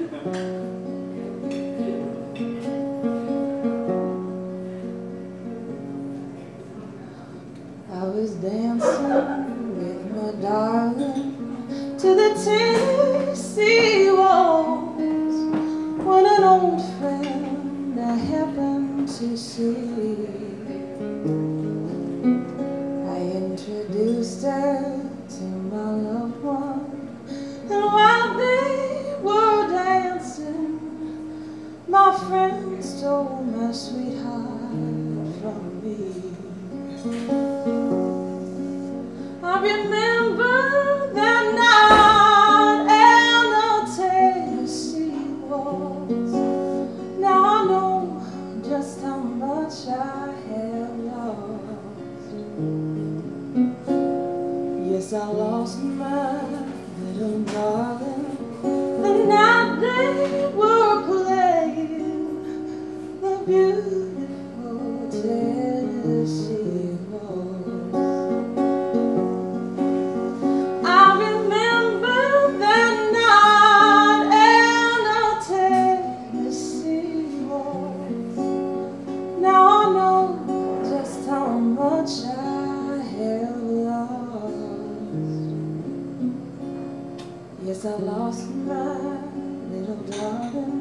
I was dancing with my darling to the Tennessee waltz when an old friend I happened to see. I introduced her to my loved one, and while they were dancing, my friend stole my sweetheart from me. I remember that night and the Tennessee waltz. Now I know just how much I have lost. Yes, I lost my little darling the night they were playing the beautiful Tennessee waltz. I remember that night and the Tennessee waltz. Now I know just how much I have lost. Yes, I lost my little darling